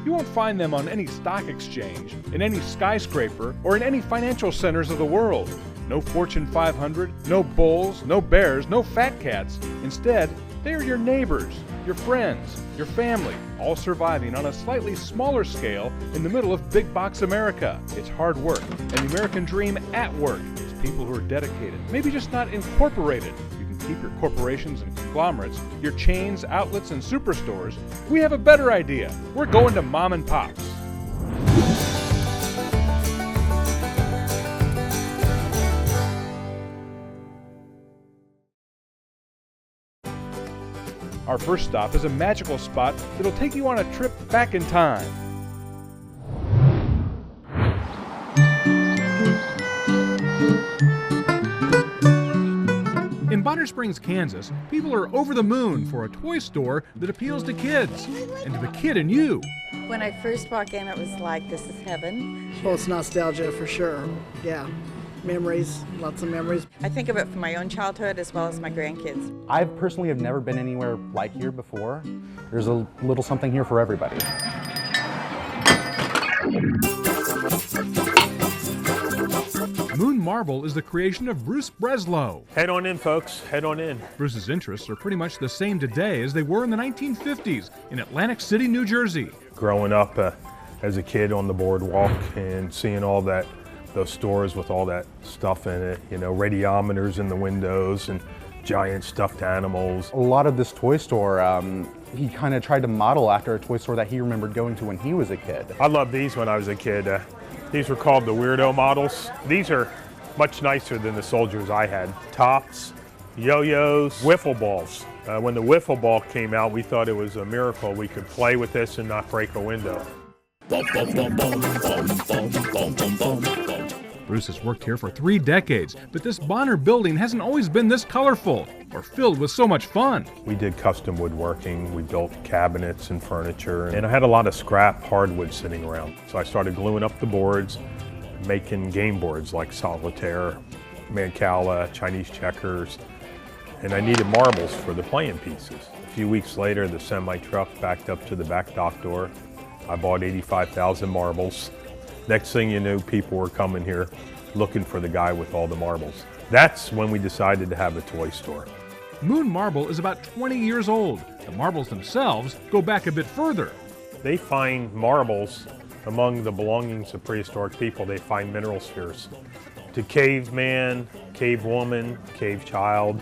You won't find them on any stock exchange, in any skyscraper, or in any financial centers of the world. No Fortune 500, no bulls, no bears, no fat cats. Instead, they are your neighbors, your friends, your family, all surviving on a slightly smaller scale in the middle of big box America. It's hard work, and the American dream at work. It's people who are dedicated, maybe just not incorporated. You can keep your corporations and conglomerates, your chains, outlets, and superstores. We have a better idea. We're going to mom and pops. Our first stop is a magical spot that'll take you on a trip back in time. In Bonner Springs, Kansas, people are over the moon for a toy store that appeals to kids, and to the kid in you. When I first walked in, it was like, this is heaven. Well, it's nostalgia for sure, yeah. Memories, lots of memories. I think of it from my own childhood as well as my grandkids. I personally have never been anywhere like here before. There's a little something here for everybody. Moon Marble is the creation of Bruce Breslow. Head on in, folks. Head on in. Bruce's interests are pretty much the same today as they were in the 1950s in Atlantic City, New Jersey. Growing up as a kid on the boardwalk and seeing all that, those stores with all that stuff in it, you know, radiometers in the windows and giant stuffed animals. A lot of this toy store, he kind of tried to model after a toy store that he remembered going to when he was a kid. I loved these when I was a kid. These were called the Weirdo models. These are much nicer than the soldiers I had. Tops, yo-yos, wiffle balls. When the wiffle ball came out, we thought it was a miracle we could play with this and not break a window. Bruce has worked here for 3 decades, but this Bonner building hasn't always been this colorful or filled with so much fun. We did custom woodworking, we built cabinets and furniture, and I had a lot of scrap hardwood sitting around. So I started gluing up the boards, making game boards like solitaire, mancala, Chinese checkers, and I needed marbles for the playing pieces. A few weeks later, the semi-truck backed up to the back dock door. I bought 85,000 marbles. Next thing you knew, people were coming here looking for the guy with all the marbles. That's when we decided to have a toy store. Moon Marble is about 20 years old. The marbles themselves go back a bit further. They find marbles among the belongings of prehistoric people. They find mineral spheres. To caveman, cave woman, cave child,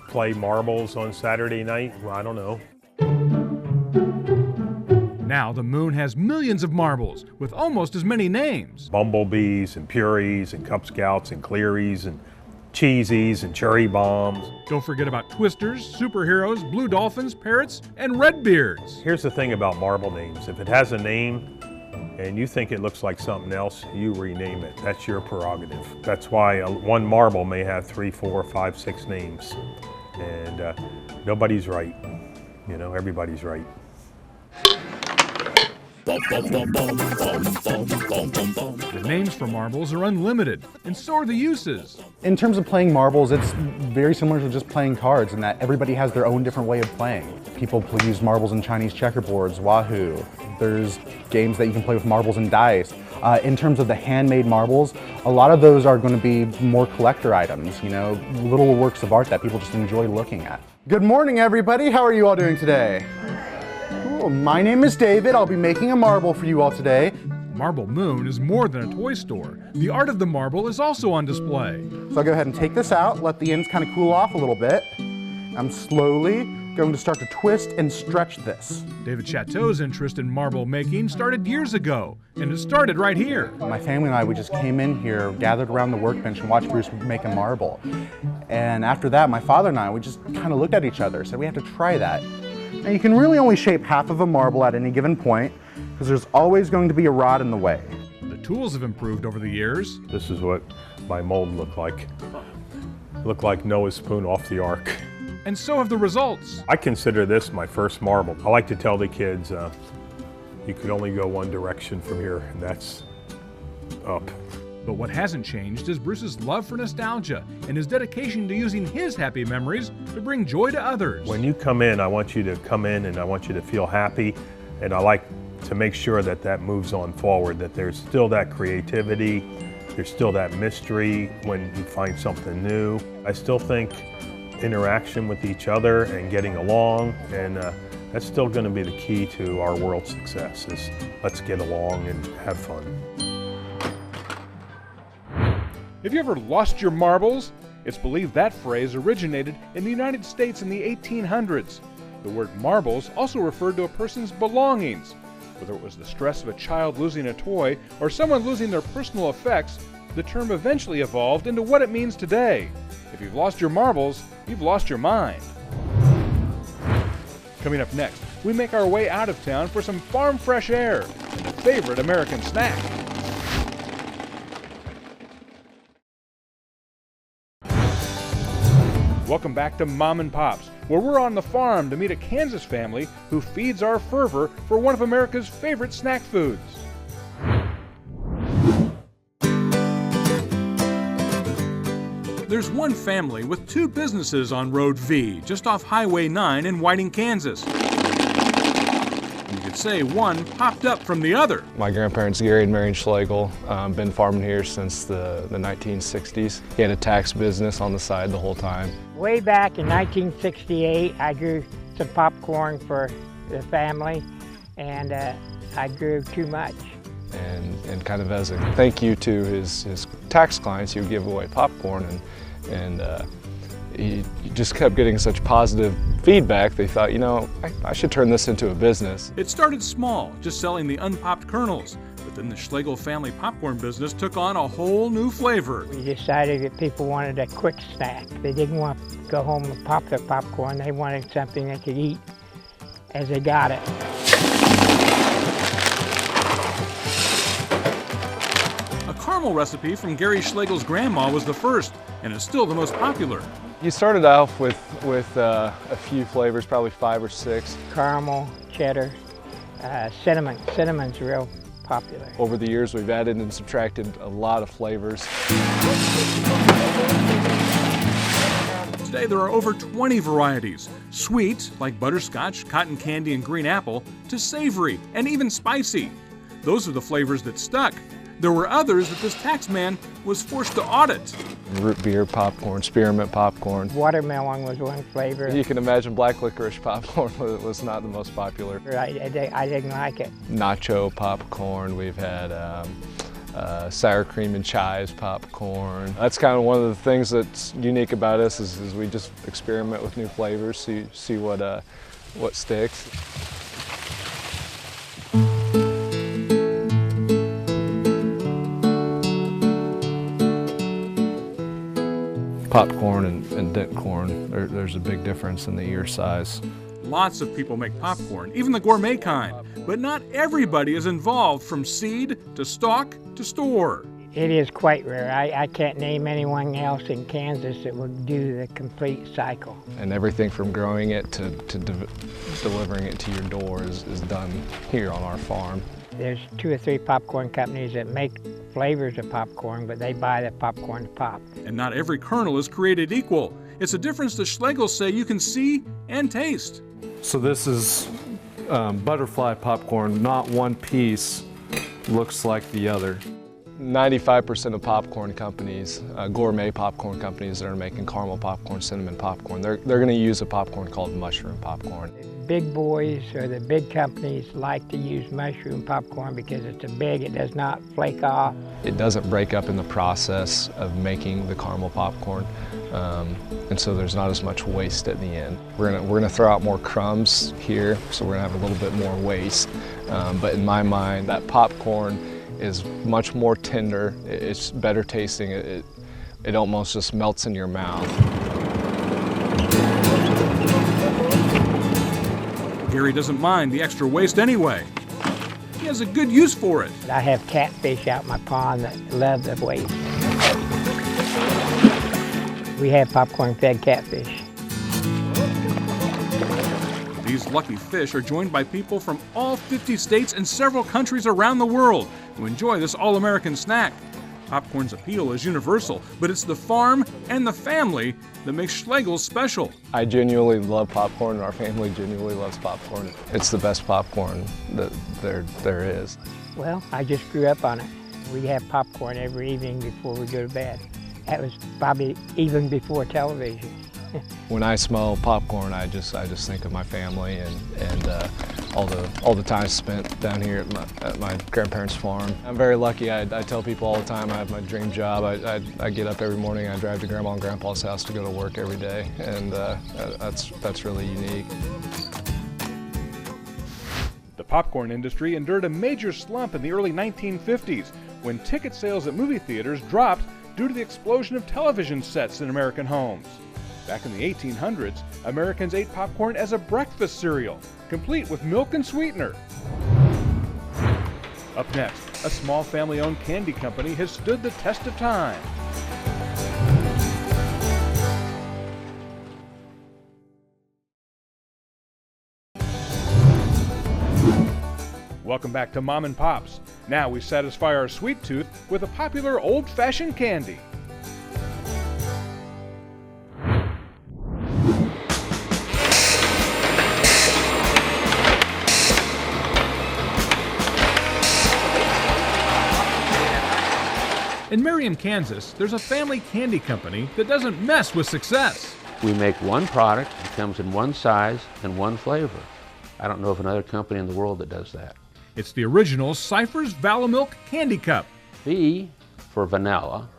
play marbles on Saturday night? Well, I don't know. Now the moon has millions of marbles with almost as many names. Bumblebees and Puries and Cub Scouts and Clearys and Cheesies and Cherry Bombs. Don't forget about Twisters, Superheroes, Blue Dolphins, Parrots, and Redbeards. Here's the thing about marble names. If it has a name and you think it looks like something else, you rename it. That's your prerogative. That's why one marble may have 3, 4, 5, 6 names. And nobody's right. You know, everybody's right. The names for marbles are unlimited, and so are the uses. In terms of playing marbles, it's very similar to just playing cards in that everybody has their own different way of playing. People use marbles in Chinese checkerboards, Wahoo. There's games that you can play with marbles and dice. In terms of the handmade marbles, a lot of those are going to be more collector items, you know, little works of art that people just enjoy looking at. Good morning, everybody. How are you all doing today? Cool. My name is David. I'll be making a marble for you all today. Marble Moon is more than a toy store. The art of the marble is also on display. So I'll go ahead and take this out, let the ends kind of cool off a little bit. I'm slowly going to start to twist and stretch this. David Chateau's interest in marble making started years ago, and it started right here. My family and I, we just came in here, gathered around the workbench and watched Bruce make a marble. And after that, my father and I, we just kind of looked at each other, said we have to try that. Now you can really only shape half of a marble at any given point, because there's always going to be a rod in the way. The tools have improved over the years. This is what my mold looked like. Looked like Noah's spoon off the ark. And so have the results. I consider this my first marble. I like to tell the kids, you could only go one direction from here, and that's up. But what hasn't changed is Bruce's love for nostalgia and his dedication to using his happy memories to bring joy to others. When you come in, I want you to come in and I want you to feel happy, and I like to make sure that that moves on forward, that there's still that creativity, there's still that mystery when you find something new. I still think interaction with each other and getting along, and that's still going to be the key to our world's success, is let's get along and have fun. Have you ever lost your marbles? It's believed that phrase originated in the United States in the 1800s. The word marbles also referred to a person's belongings. Whether it was the stress of a child losing a toy or someone losing their personal effects, the term eventually evolved into what it means today. If you've lost your marbles, you've lost your mind. Coming up next, we make our way out of town for some farm fresh air and a favorite American snack. Welcome back to Mom and Pops, where we're on the farm to meet a Kansas family who feeds our fervor for one of America's favorite snack foods. There's one family with two businesses on Road V, just off Highway 9 in Whiting, Kansas. You could say one popped up from the other. My grandparents, Gary and Marion Schlegel, been farming here since the 1960s. He had a tax business on the side the whole time. Way back in 1968, I grew some popcorn for the family, and I grew too much. And kind of as a thank you to his tax clients, he would give away popcorn, and he just kept getting such positive feedback. They thought, you know, I should turn this into a business. It started small, just selling the unpopped kernels. But then the Schlegel family popcorn business took on a whole new flavor. We decided that people wanted a quick snack. They didn't want to go home and pop their popcorn. They wanted something they could eat as they got it. A caramel recipe from Gary Schlegel's grandma was the first, and is still the most popular. You started off with a few flavors, probably 5 or 6. Caramel, cheddar, cinnamon. Cinnamon's real popular. Over the years, we've added and subtracted a lot of flavors. Today there are over 20 varieties. Sweet, like butterscotch, cotton candy, and green apple, to savory, and even spicy. Those are the flavors that stuck. There were others that this tax man was forced to audit. Root beer popcorn, spearmint popcorn. Watermelon was one flavor. You can imagine black licorice popcorn was not the most popular. I didn't like it. Nacho popcorn, we've had sour cream and chives popcorn. That's kind of one of the things that's unique about us is we just experiment with new flavors, see what sticks. Popcorn and dent corn, there's a big difference in the ear size. Lots of people make popcorn, even the gourmet kind, but not everybody is involved from seed to stalk to store. It is quite rare. I can't name anyone else in Kansas that would do the complete cycle. And everything from growing it to delivering it to your door is done here on our farm. There's 2 or 3 popcorn companies that make flavors of popcorn, but they buy the popcorn to pop. And not every kernel is created equal. It's a difference the Schlegels say you can see and taste. So this is butterfly popcorn. Not one piece looks like the other. 95% of popcorn companies, gourmet popcorn companies that are making caramel popcorn, cinnamon popcorn, they're going to use a popcorn called mushroom popcorn. Big boys or the big companies like to use mushroom popcorn because it's big, it does not flake off. It doesn't break up in the process of making the caramel popcorn, and so there's not as much waste at the end. We're gonna throw out more crumbs here, so we're gonna have a little bit more waste. But in my mind, that popcorn is much more tender. It's better tasting. It almost just melts in your mouth. Gary doesn't mind the extra waste anyway. He has a good use for it. I have catfish out in my pond that love the waste. We have popcorn-fed catfish. These lucky fish are joined by people from all 50 states and several countries around the world who enjoy this all-American snack. Popcorn's appeal is universal, but it's the farm and the family that makes Schlegel's special. I genuinely love popcorn, and our family genuinely loves popcorn. It's the best popcorn that there is. Well, I just grew up on it. We have popcorn every evening before we go to bed. That was probably even before television. When I smell popcorn, I just think of my family and all the time spent down here at my grandparents' farm. I'm very lucky. I tell people all the time I have my dream job. I get up every morning, I drive to Grandma and Grandpa's house to go to work every day, and that's really unique. The popcorn industry endured a major slump in the early 1950s when ticket sales at movie theaters dropped due to the explosion of television sets in American homes. Back in the 1800s, Americans ate popcorn as a breakfast cereal, complete with milk and sweetener. Up next, a small family-owned candy company has stood the test of time. Welcome back to Mom and Pops. Now we satisfy our sweet tooth with a popular old-fashioned candy. In Merriam, Kansas, there's a family candy company that doesn't mess with success. We make one product, it comes in one size and one flavor. I don't know of another company in the world that does that. It's the original Cypher's Valomilk Candy Cup. V for vanilla,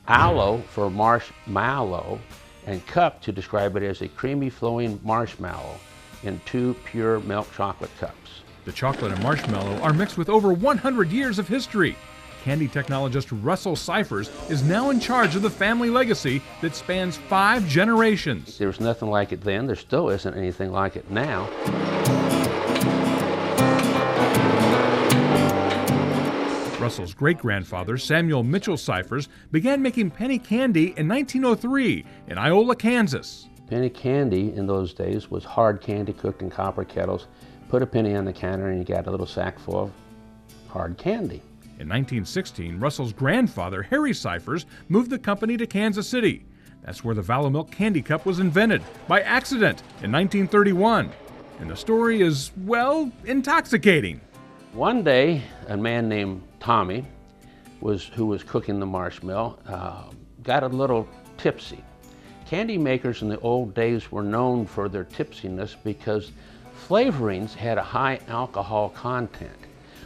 aloe for marshmallow, and cup to describe it as a creamy flowing marshmallow in 2 pure milk chocolate cups. The chocolate and marshmallow are mixed with over 100 years of history. Candy technologist Russell Cyphers is now in charge of the family legacy that spans 5 generations. There was nothing like it then, there still isn't anything like it now. Russell's great-grandfather, Samuel Mitchell Cyphers, began making penny candy in 1903 in Iola, Kansas. Penny candy in those days was hard candy cooked in copper kettles. Put a penny on the counter and you got a little sack full of hard candy. In 1916, Russell's grandfather, Harry Cyphers, moved the company to Kansas City. That's where the Valomilk Candy Cup was invented, by accident, in 1931. And the story is, well, intoxicating. One day, a man named Tommy, who was cooking the marshmallow, got a little tipsy. Candy makers in the old days were known for their tipsiness because flavorings had a high alcohol content.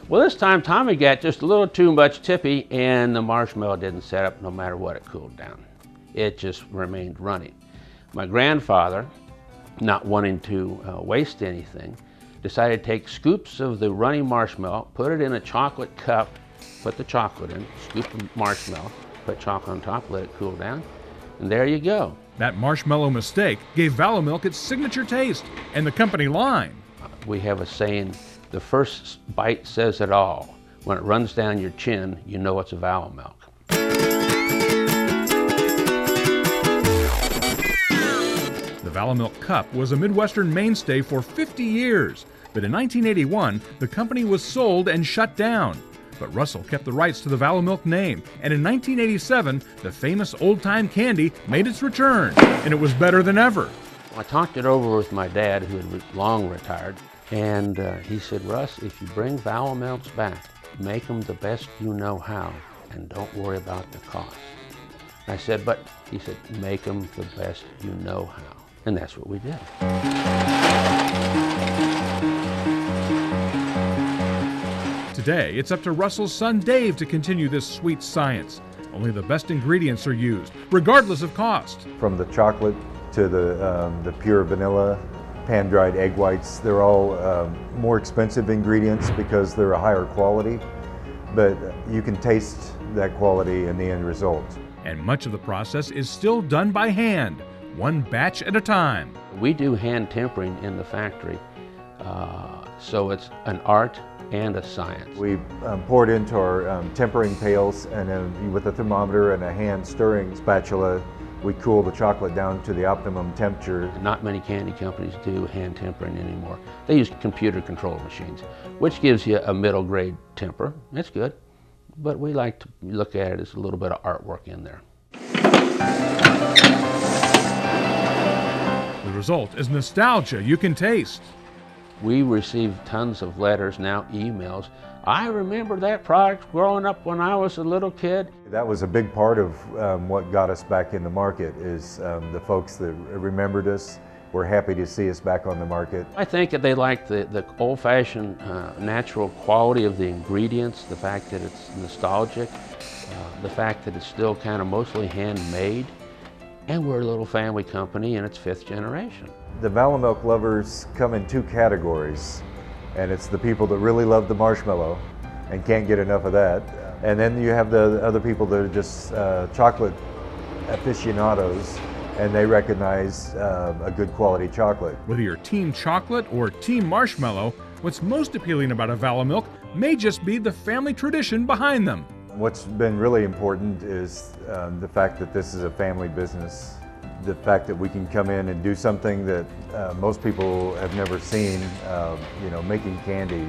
Well, this time Tommy got just a little too much tippy and the marshmallow didn't set up no matter what it cooled down. It just remained running. My grandfather, not wanting to waste anything, decided to take scoops of the running marshmallow, put it in a chocolate cup, put the chocolate in, scoop the marshmallow, put chocolate on top, let it cool down, and there you go. That marshmallow mistake gave Valomilk its signature taste and the company line. We have a saying, the first bite says it all. When it runs down your chin, you know it's a Valomilk. The Valomilk Cup was a Midwestern mainstay for 50 years, but in 1981, the company was sold and shut down. But Russell kept the rights to the Valomilk name, and in 1987, the famous old-time candy made its return, and it was better than ever. I talked it over with my dad, who had long retired, and he said, Russ, if you bring Valomilks back, make them the best you know how, and don't worry about the cost. I said, but he said, make them the best you know how. And that's what we did. Today, it's up to Russell's son Dave to continue this sweet science. Only the best ingredients are used, regardless of cost. From the chocolate to the pure vanilla, pan-dried egg whites, they're all more expensive ingredients because they're a higher quality, but you can taste that quality in the end result. And much of the process is still done by hand, one batch at a time. We do hand tempering in the factory, so it's an art and a science. We pour it into our tempering pails, and then with a thermometer and a hand stirring spatula, we cool the chocolate down to the optimum temperature. Not many candy companies do hand tempering anymore. They use computer control machines, which gives you a middle grade temper. It's good. but we like to look at it as a little bit of artwork in there. The result is nostalgia you can taste. We receive tons of letters, now emails. I remember that product growing up when I was a little kid. That was a big part of what got us back in the market, is the folks that remembered us were happy to see us back on the market. I think that they like the old-fashioned natural quality of the ingredients, the fact that it's nostalgic, the fact that it's still kind of mostly handmade, and we're a little family company and it's 5th generation. The Valamilk lovers come in 2 categories, and it's the people that really love the marshmallow and can't get enough of that. And then you have the other people that are just chocolate aficionados, and they recognize a good quality chocolate. Whether you're Team Chocolate or Team Marshmallow, what's most appealing about a Valamilk may just be the family tradition behind them. What's been really important is the fact that this is a family business. The fact that we can come in and do something that most people have never seen, you know, making candy,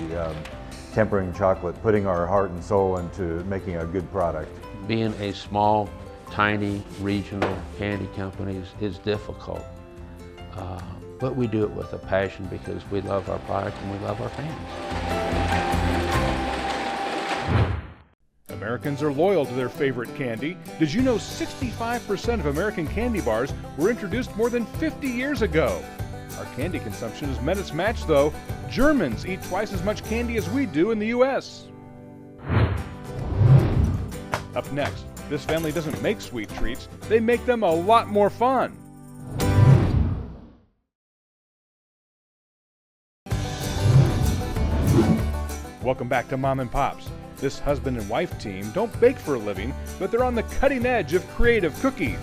tempering chocolate, putting our heart and soul into making a good product. Being a small, tiny, regional candy company is difficult, but we do it with a passion because we love our product and we love our fans. Americans are loyal to their favorite candy. Did you know 65% of American candy bars were introduced more than 50 years ago? Our candy consumption has met its match, though. Germans eat twice as much candy as we do in the U.S. Up next, this family doesn't make sweet treats, they make them a lot more fun. Welcome back to Mom and Pops. This husband and wife team don't bake for a living, but they're on the cutting edge of creative cookies.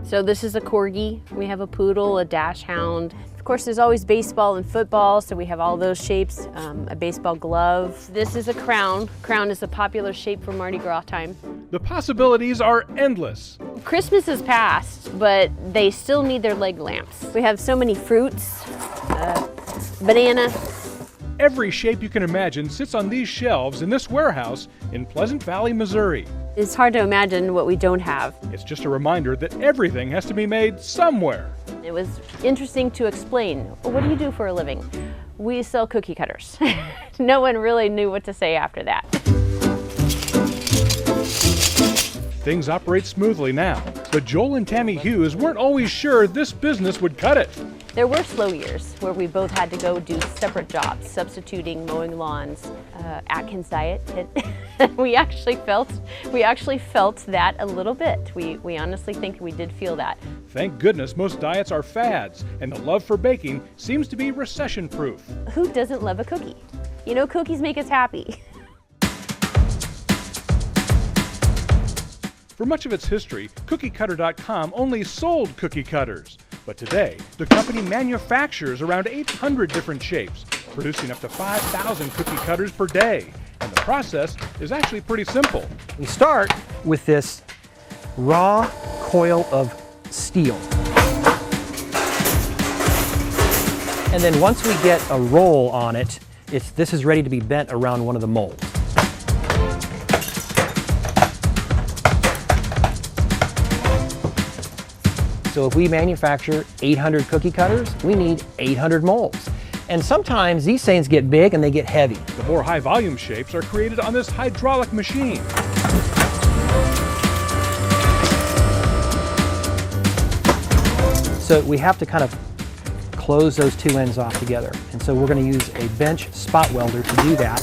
So this is a corgi, we have a poodle, a dachshund. Of course, there's always baseball and football, so we have all those shapes, a baseball glove. This is a crown. Crown is a popular shape for Mardi Gras time. The possibilities are endless. Christmas is past, but they still need their leg lamps. We have so many fruits, banana. Every shape you can imagine sits on these shelves in this warehouse in Pleasant Valley, Missouri. It's hard to imagine what we don't have. It's just a reminder that everything has to be made somewhere. It was interesting to explain. What do you do for a living? We sell cookie cutters. No one really knew what to say after that. Things operate smoothly now, but Joel and Tammy Hughes weren't always sure this business would cut it. There were slow years where we both had to go do separate jobs, substituting, mowing lawns, Atkins diet. We actually felt that a little bit. We honestly think we did feel that. Thank goodness most diets are fads, and the love for baking seems to be recession-proof. Who doesn't love a cookie? You know, cookies make us happy. For much of its history, CookieCutter.com only sold cookie cutters. But today, the company manufactures around 800 different shapes, producing up to 5,000 cookie cutters per day. And the process is actually pretty simple. We start with this raw coil of steel. And then once we get a roll on it, this is ready to be bent around one of the molds. So if we manufacture 800 cookie cutters, we need 800 molds. And sometimes these things get big and they get heavy. The more high volume shapes are created on this hydraulic machine. So we have to kind of close those two ends off together. And so we're going to use a bench spot welder to do that.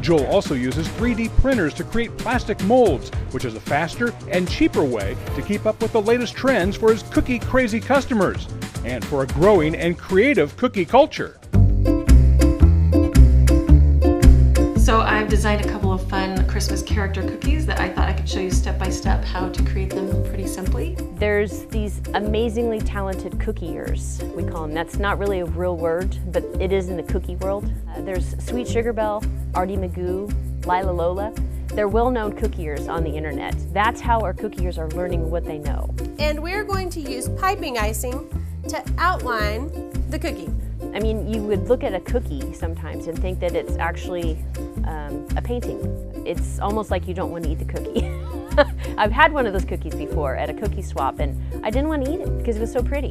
Joel also uses 3D printers to create plastic molds, which is a faster and cheaper way to keep up with the latest trends for his cookie-crazy customers and for a growing and creative cookie culture. So I've designed a couple of fun Christmas character cookies that I thought I could show you step by step how to create them pretty simply. There's these amazingly talented cookiers, we call them. That's not really a real word, but it is in the cookie world. There's Sweet Sugar Belle, Artie Magoo, Lila Lola. They're well-known cookiers on the internet. That's how our cookiers are learning what they know. And we're going to use piping icing to outline The cookie. I mean, you would look at a cookie sometimes and think that it's actually a painting. It's almost like you don't want to eat the cookie. I've had one of those cookies before at a cookie swap, and I didn't want to eat it because it was so pretty.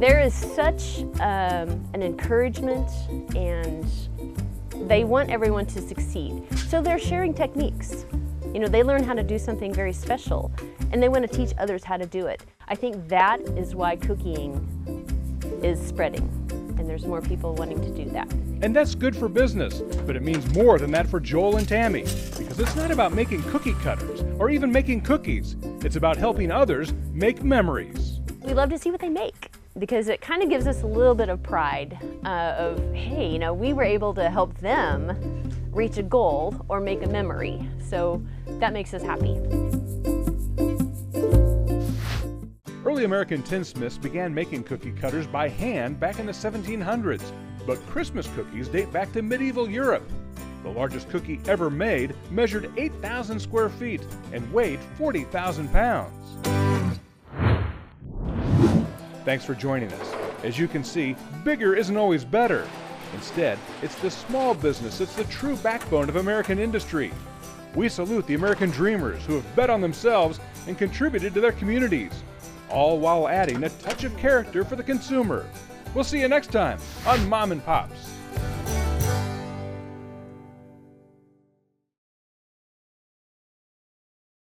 There is such an encouragement, and they want everyone to succeed. So they're sharing techniques. You know, they learn how to do something very special, and they want to teach others how to do it. I think that is why cooking is spreading, and there's more people wanting to do that. And that's good for business, but it means more than that for Joel and Tammy, because it's not about making cookie cutters or even making cookies. It's about helping others make memories. We love to see what they make, because it kind of gives us a little bit of pride of, hey, you know, we were able to help them reach a goal or make a memory. So that makes us happy. Early American tinsmiths began making cookie cutters by hand back in the 1700s, but Christmas cookies date back to medieval Europe. The largest cookie ever made measured 8,000 square feet and weighed 40,000 pounds. Thanks for joining us. As you can see, bigger isn't always better. Instead, it's the small business that's the true backbone of American industry. We salute the American dreamers who have bet on themselves and contributed to their communities, all while adding a touch of character for the consumer. We'll see you next time on Mom and Pops.